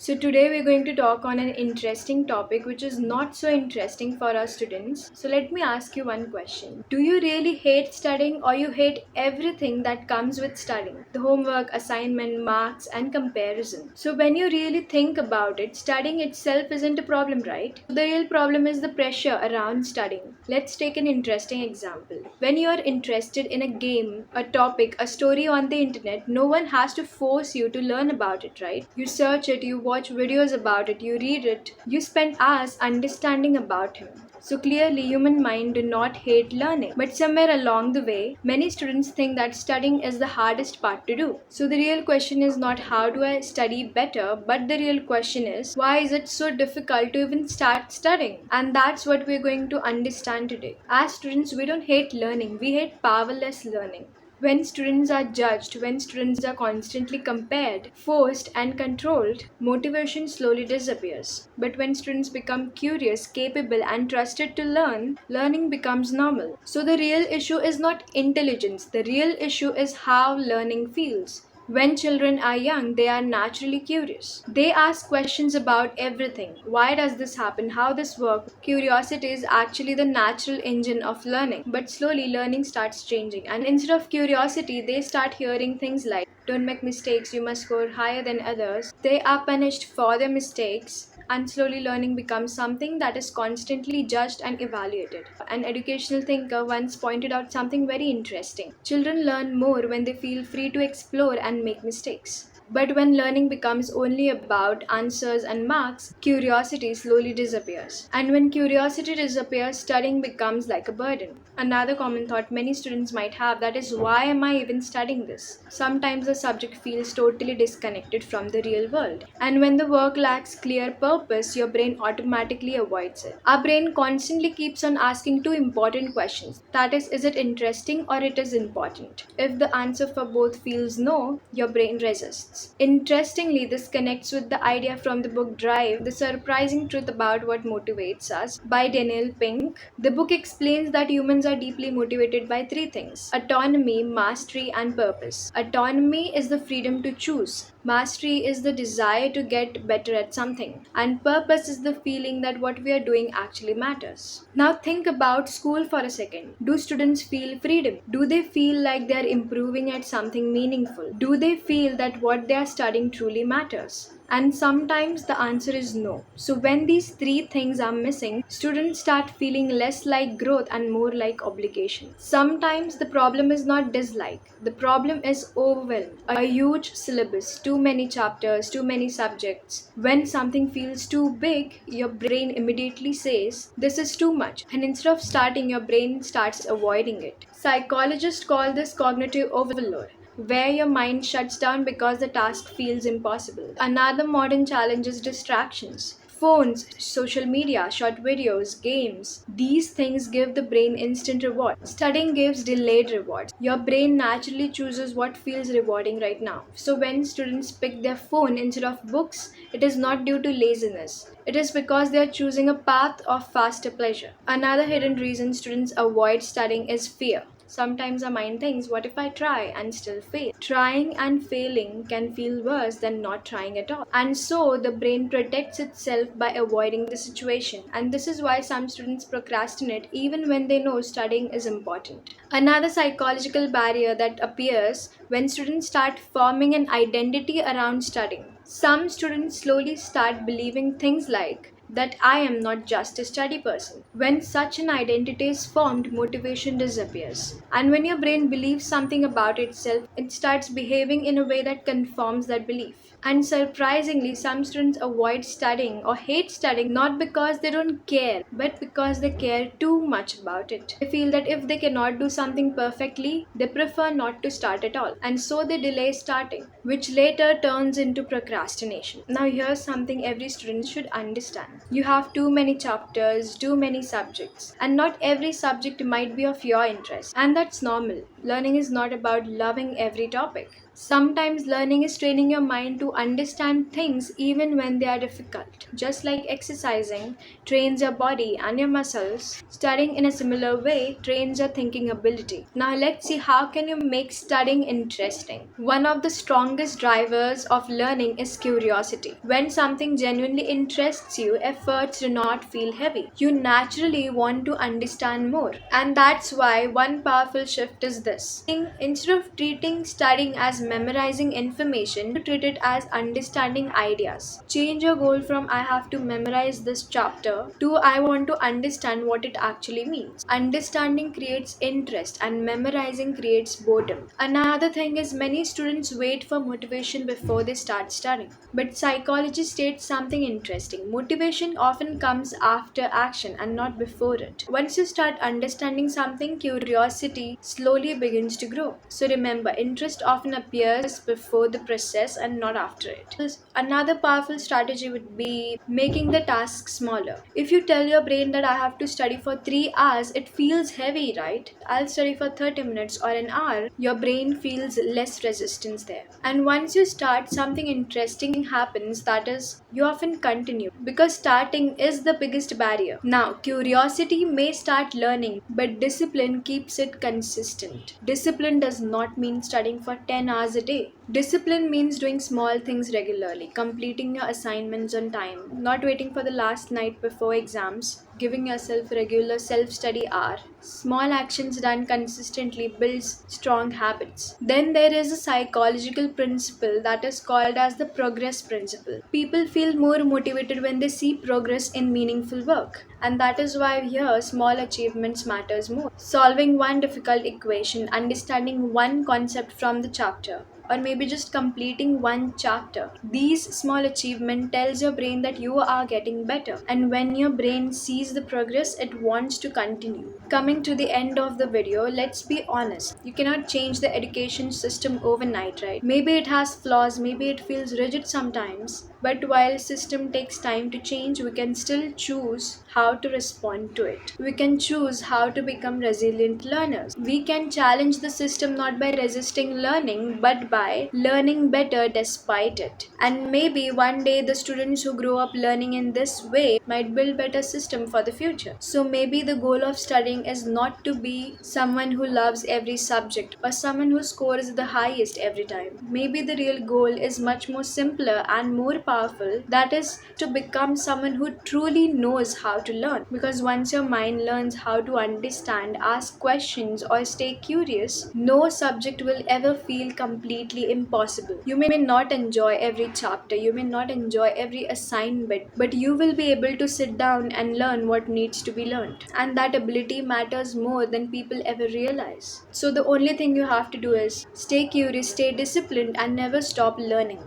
So today we're going to talk on an interesting topic which is not so interesting for our students. So let me ask you one question. Do you really hate studying or you hate everything that comes with studying? The homework, assignment, marks and comparison. So when you really think about it, studying itself isn't a problem, right? The real problem is the pressure around studying. Let's take an interesting example. When you are interested in a game, a topic, a story on the internet, no one has to force you to learn about it, right? You search it, you watch videos about it, you read it, you spend hours understanding about him. So clearly, human mind do not hate learning. But somewhere along the way, many students think that studying is the hardest part to do. So the real question is not how do I study better, but the real question is why is it so difficult to even start studying? And that's what we're going to understand today. As students, we don't hate learning, we hate powerless learning. When students are judged, when students are constantly compared, forced, and controlled, motivation slowly disappears. But when students become curious, capable, and trusted to learn, learning becomes normal. So the real issue is not intelligence, the real issue is how learning feels. When children are young, they are naturally curious. They ask questions about everything. Why does this happen? How this works? Curiosity is actually the natural engine of learning. But slowly learning starts changing. And instead of curiosity, they start hearing things like, don't make mistakes, you must score higher than others. They are punished for their mistakes. And slowly learning becomes something that is constantly judged and evaluated. An educational thinker once pointed out something very interesting. Children learn more when they feel free to explore and make mistakes. But when learning becomes only about answers and marks, curiosity slowly disappears. And when curiosity disappears, studying becomes like a burden. Another common thought many students might have, that is, why am I even studying this? Sometimes the subject feels totally disconnected from the real world. And when the work lacks clear purpose, your brain automatically avoids it. Our brain constantly keeps on asking two important questions. That is it interesting or it is important? If the answer for both feels no, your brain resists. Interestingly, this connects with the idea from the book Drive, The Surprising Truth About What Motivates Us by Daniel Pink. The book explains that humans are deeply motivated by three things: autonomy, mastery, and purpose. Autonomy is the freedom to choose. Mastery is the desire to get better at something. And purpose is the feeling that what we are doing actually matters. Now think about school for a second. Do students feel freedom? Do they feel like they are improving at something meaningful? Do they feel that what they are studying truly matters? And sometimes the answer is no. So when these three things are missing, students start feeling less like growth and more like obligation. Sometimes the problem is not dislike. The problem is overwhelm. A huge syllabus, too many chapters, too many subjects. When something feels too big, your brain immediately says, this is too much. And instead of starting, your brain starts avoiding it. Psychologists call this cognitive overload, where your mind shuts down because the task feels impossible. Another modern challenge is distractions. Phones, social media, short videos, games. These things give the brain instant reward. Studying gives delayed rewards. Your brain naturally chooses what feels rewarding right now. So when students pick their phone instead of books, it is not due to laziness. It is because they are choosing a path of faster pleasure. Another hidden reason students avoid studying is fear. Sometimes our mind thinks, what if I try and still fail? Trying and failing can feel worse than not trying at all. And so the brain protects itself by avoiding the situation. And this is why some students procrastinate even when they know studying is important. Another psychological barrier that appears when students start forming an identity around studying. Some students slowly start believing things like, that I am not just a study person. When such an identity is formed, motivation disappears. And when your brain believes something about itself, it starts behaving in a way that conforms that belief. And surprisingly, some students avoid studying or hate studying not because they don't care, but because they care too much about it. They feel that if they cannot do something perfectly, they prefer not to start at all. And so they delay starting, which later turns into procrastination. Now, here's something every student should understand. You have too many chapters, too many subjects, and not every subject might be of your interest. And that's normal. Learning is not about loving every topic. Sometimes learning is training your mind to understand things even when they are difficult. Just like exercising trains your body and your muscles, studying in a similar way trains your thinking ability. Now let's see how can you make studying interesting. One of the strongest drivers of learning is curiosity. When something genuinely interests you, efforts do not feel heavy. You naturally want to understand more. And that's why one powerful shift is this. Instead of treating studying as memorizing information, you treat it as understanding ideas. Change your goal from I have to memorize this chapter to I want to understand what it actually means. Understanding creates interest and memorizing creates boredom. Another thing is many students wait for motivation before they start studying. But psychology states something interesting. Motivation often comes after action and not before it. Once you start understanding something, curiosity slowly begins to grow. So remember, interest often appears before the process and not after it. Another powerful strategy would be making the task smaller. If you tell your brain that I have to study for 3 hours, it feels heavy, right? I'll study for 30 minutes or an hour, your brain feels less resistance there. And once you start, something interesting happens, that is, you often continue because starting is the biggest barrier. Now, curiosity may start learning, but discipline keeps it consistent. Discipline does not mean studying for 10 hours a day. Discipline means doing small things regularly, completing your assignments on time, not waiting for the last night before exams, giving yourself regular self-study hour. Small actions done consistently builds strong habits. Then there is a psychological principle that is called as the progress principle. People feel more motivated when they see progress in meaningful work. And that is why here small achievements matters more. Solving one difficult equation, understanding one concept from the chapter, or maybe just completing one chapter. These small achievement tells your brain that you are getting better. And when your brain sees the progress, it wants to continue. Coming to the end of the video, let's be honest. You cannot change the education system overnight, right? Maybe it has flaws, maybe it feels rigid sometimes, but while system takes time to change, we can still choose how to respond to it. We can choose how to become resilient learners. We can challenge the system not by resisting learning, but by learning better despite it. And maybe one day the students who grow up learning in this way might build better system for the future. So maybe the goal of studying is not to be someone who loves every subject or someone who scores the highest every time. Maybe the real goal is much more simpler and more powerful, that is to become someone who truly knows how to learn. Because once your mind learns how to understand, ask questions, or stay curious, no subject will ever feel completely impossible. You may not enjoy every chapter, you may not enjoy every assignment, but you will be able to sit down and learn what needs to be learned. And that ability matters more than people ever realize. So the only thing you have to do is stay curious, stay disciplined, and never stop learning.